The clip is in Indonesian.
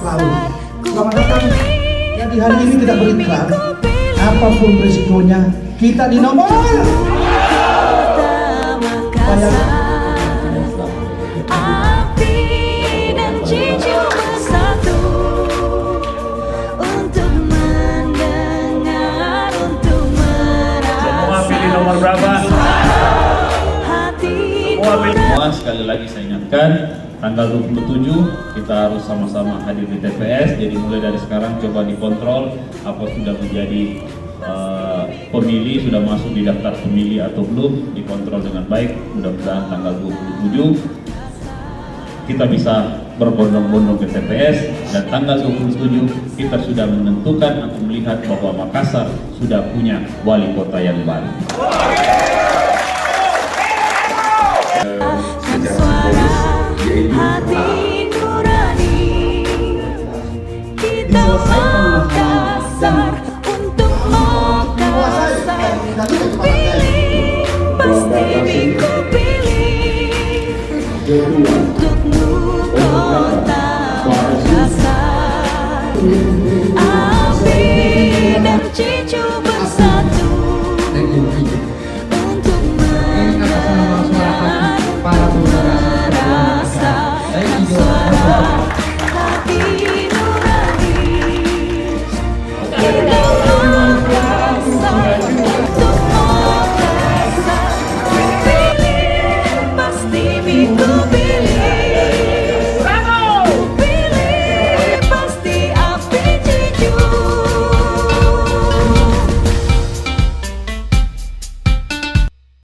lalu. Selamat datang. Yang di hari ini tidak berikrar, apapun risikonya, kita di nomor. Nomor berapa? Semua sekali lagi saya ingatkan, tanggal 27 kita harus sama-sama hadir di TPS. Jadi mulai dari sekarang coba dikontrol apa sudah menjadi pemilih, sudah masuk di daftar pemilih atau belum, dikontrol dengan baik. Mudah-mudahan tanggal 27 kita bisa berbondong-bondong ke TPS, dan tanggal 27 kita sudah menentukan atau melihat bahwa Makassar sudah punya wali kota yang baru. Secara simbolis yaitu Makassar untuk Makassar, pilih pasti ku pilih untukmu kota Makassar.